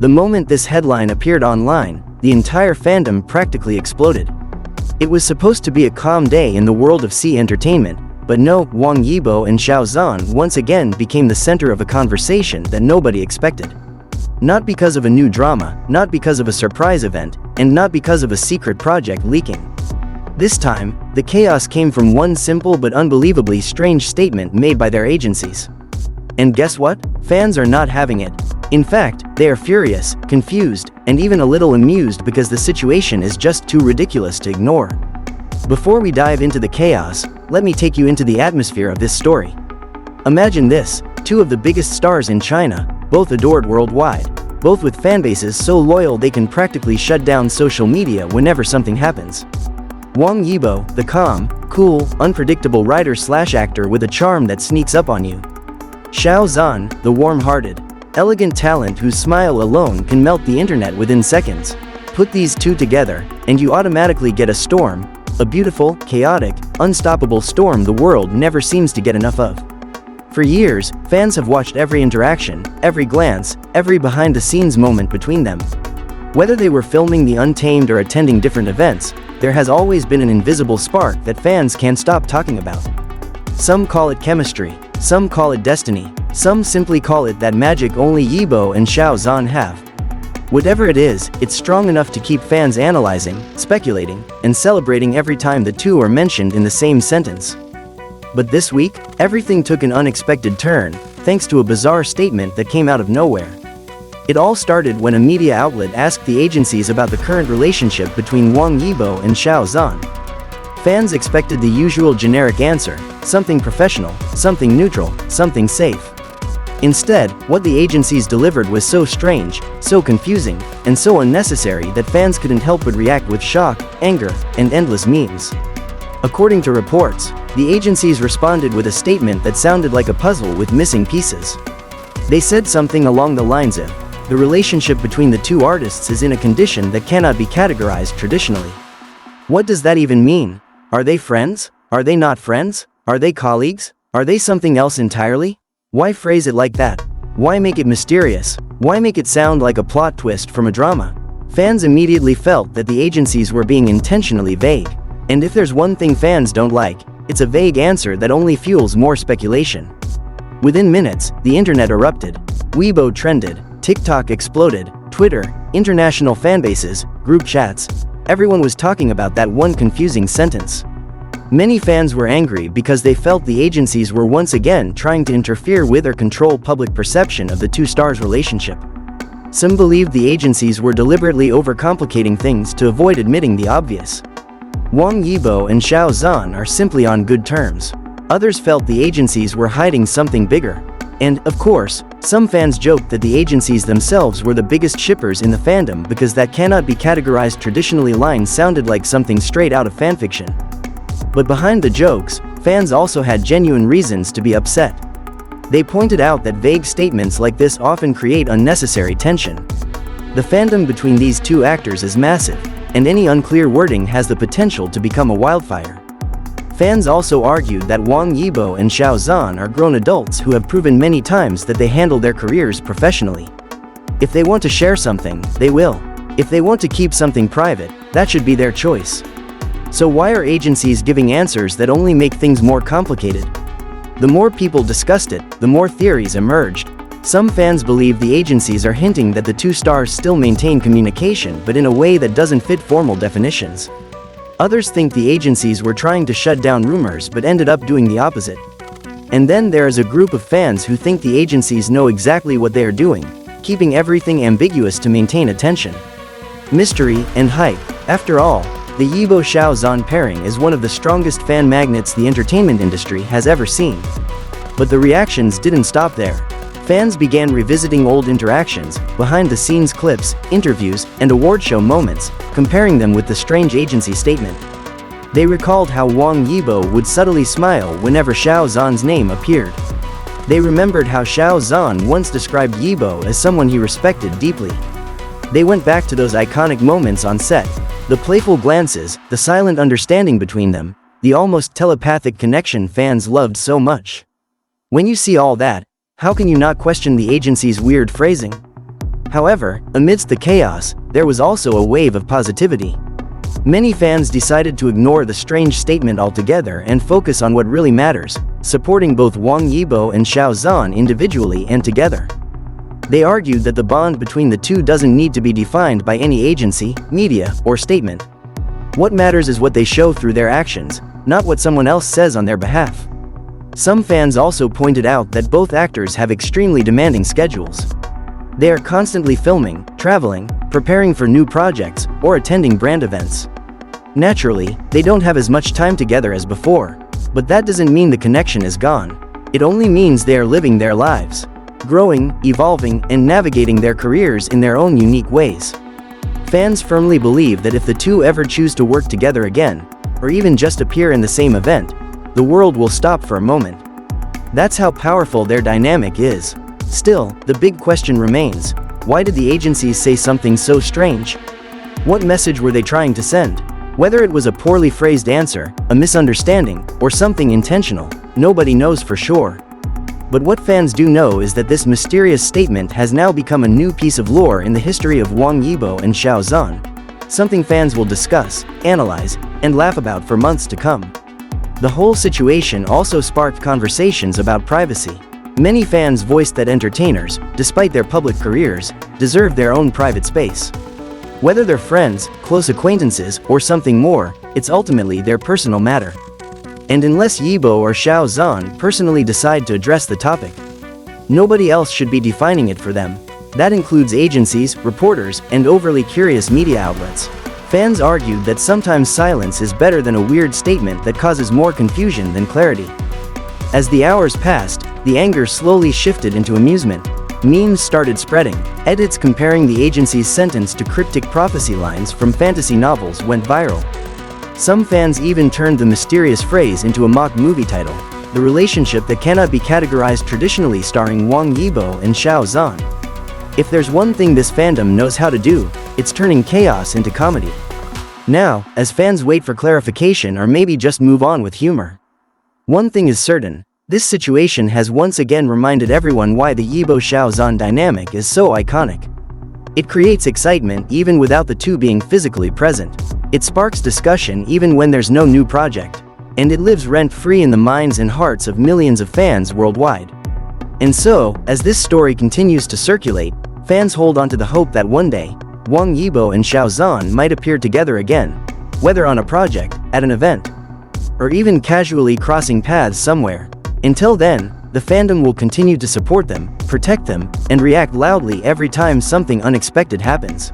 The moment this headline appeared online, the entire fandom practically exploded. It was supposed to be a calm day in the world of sea entertainment, but no, Wang Yibo and Xiao Zhan once again became the center of a conversation that nobody expected. Not because of a new drama, not because of a surprise event, and not because of a secret project leaking. This time, the chaos came from one simple but unbelievably strange statement made by their agencies. And guess what? Fans are not having it. In fact, they are furious, confused, and even a little amused because the situation is just too ridiculous to ignore. Before we dive into the chaos, let me take you into the atmosphere of this story. Imagine this: two of the biggest stars in China, both adored worldwide, both with fanbases so loyal they can practically shut down social media whenever something happens. Wang Yibo, the calm, cool, unpredictable writer/actor with a charm that sneaks up on you. Xiao Zhan, the warm-hearted, elegant talent whose smile alone can melt the internet within seconds. Put these two together, and you automatically get a storm, a beautiful, chaotic, unstoppable storm the world never seems to get enough of. For years, fans have watched every interaction, every glance, every behind-the-scenes moment between them. Whether they were filming The Untamed or attending different events, there has always been an invisible spark that fans can't stop talking about. Some call it chemistry, some call it destiny, some simply call it that magic only Yibo and Xiao Zhan have. Whatever it is, it's strong enough to keep fans analyzing, speculating, and celebrating every time the two are mentioned in the same sentence. But this week, everything took an unexpected turn, thanks to a bizarre statement that came out of nowhere. It all started when a media outlet asked the agencies about the current relationship between Wang Yibo and Xiao Zhan. Fans expected the usual generic answer: something professional, something neutral, something safe. Instead, what the agencies delivered was so strange, so confusing, and so unnecessary that fans couldn't help but react with shock, anger, and endless memes. According to reports, the agencies responded with a statement that sounded like a puzzle with missing pieces. They said something along the lines of, "The relationship between the two artists is in a condition that cannot be categorized traditionally." What does that even mean? Are they friends? Are they not friends? Are they colleagues? Are they something else entirely? Why phrase it like that? Why make it mysterious? Why make it sound like a plot twist from a drama? Fans immediately felt that the agencies were being intentionally vague. And if there's one thing fans don't like, it's a vague answer that only fuels more speculation. Within minutes, the internet erupted. Weibo trended, TikTok exploded, Twitter, international fanbases, group chats. Everyone was talking about that one confusing sentence. Many fans were angry because they felt the agencies were once again trying to interfere with or control public perception of the two stars' relationship. Some believed the agencies were deliberately overcomplicating things to avoid admitting the obvious. Wang Yibo and Xiao Zhan are simply on good terms. Others felt the agencies were hiding something bigger. And, of course, some fans joked that the agencies themselves were the biggest shippers in the fandom because that cannot be categorized traditionally line sounded like something straight out of fanfiction. But behind the jokes, fans also had genuine reasons to be upset. They pointed out that vague statements like this often create unnecessary tension. The fandom between these two actors is massive, and any unclear wording has the potential to become a wildfire. Fans also argued that Wang Yibo and Xiao Zhan are grown adults who have proven many times that they handle their careers professionally. If they want to share something, they will. If they want to keep something private, that should be their choice. So why are agencies giving answers that only make things more complicated? The more people discussed it, the more theories emerged. Some fans believe the agencies are hinting that the two stars still maintain communication but in a way that doesn't fit formal definitions. Others think the agencies were trying to shut down rumors but ended up doing the opposite. And then there is a group of fans who think the agencies know exactly what they are doing, keeping everything ambiguous to maintain attention. Mystery and hype. After all, the Yibo-Xiao Zhan pairing is one of the strongest fan magnets the entertainment industry has ever seen. But the reactions didn't stop there. Fans began revisiting old interactions, behind-the-scenes clips, interviews, and award show moments, comparing them with the strange agency statement. They recalled how Wang Yibo would subtly smile whenever Xiao Zhan's name appeared. They remembered how Xiao Zhan once described Yibo as someone he respected deeply. They went back to those iconic moments on set, the playful glances, the silent understanding between them, the almost telepathic connection fans loved so much. When you see all that, how can you not question the agency's weird phrasing? However, amidst the chaos, there was also a wave of positivity. Many fans decided to ignore the strange statement altogether and focus on what really matters, supporting both Wang Yibo and Xiao Zhan individually and together. They argued that the bond between the two doesn't need to be defined by any agency, media, or statement. What matters is what they show through their actions, not what someone else says on their behalf. Some fans also pointed out that both actors have extremely demanding schedules. They are constantly filming, traveling, preparing for new projects, or attending brand events. Naturally, they don't have as much time together as before, but that doesn't mean the connection is gone. It only means they are living their lives, growing, evolving, and navigating their careers in their own unique ways. Fans firmly believe that if the two ever choose to work together again, or even just appear in the same event, the world will stop for a moment. That's how powerful their dynamic is. Still, the big question remains: why did the agencies say something so strange? What message were they trying to send? Whether it was a poorly phrased answer, a misunderstanding, or something intentional, nobody knows for sure. But what fans do know is that this mysterious statement has now become a new piece of lore in the history of Wang Yibo and Xiao Zhan, something fans will discuss, analyze, and laugh about for months to come. The whole situation also sparked conversations about privacy. Many fans voiced that entertainers, despite their public careers, deserve their own private space. Whether they're friends, close acquaintances, or something more, it's ultimately their personal matter. And unless Yibo or Xiao Zhan personally decide to address the topic, nobody else should be defining it for them. That includes agencies, reporters, and overly curious media outlets. Fans argued that sometimes silence is better than a weird statement that causes more confusion than clarity. As the hours passed, the anger slowly shifted into amusement. Memes started spreading. Edits comparing the agency's sentence to cryptic prophecy lines from fantasy novels went viral. Some fans even turned the mysterious phrase into a mock movie title, The Relationship That Cannot Be Categorized Traditionally, starring Wang Yibo and Xiao Zhan. If there's one thing this fandom knows how to do, it's turning chaos into comedy. Now, as fans wait for clarification or maybe just move on with humor. One thing is certain: this situation has once again reminded everyone why the Yibo-Xiao Zhan dynamic is so iconic. It creates excitement even without the two being physically present. It sparks discussion even when there's no new project. And it lives rent-free in the minds and hearts of millions of fans worldwide. And so, as this story continues to circulate, fans hold on to the hope that one day, Wang Yibo and Xiao Zhan might appear together again, whether on a project, at an event, or even casually crossing paths somewhere. Until then, the fandom will continue to support them, protect them, and react loudly every time something unexpected happens.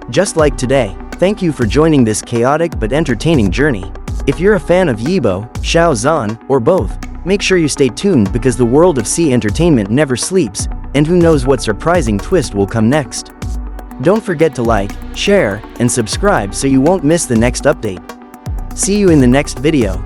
Just like today. Thank you for joining this chaotic but entertaining journey. If you're a fan of Yibo, Xiao Zhan, or both, make sure you stay tuned because the world of C entertainment never sleeps, and who knows what surprising twist will come next. Don't forget to like, share, and subscribe so you won't miss the next update. See you in the next video.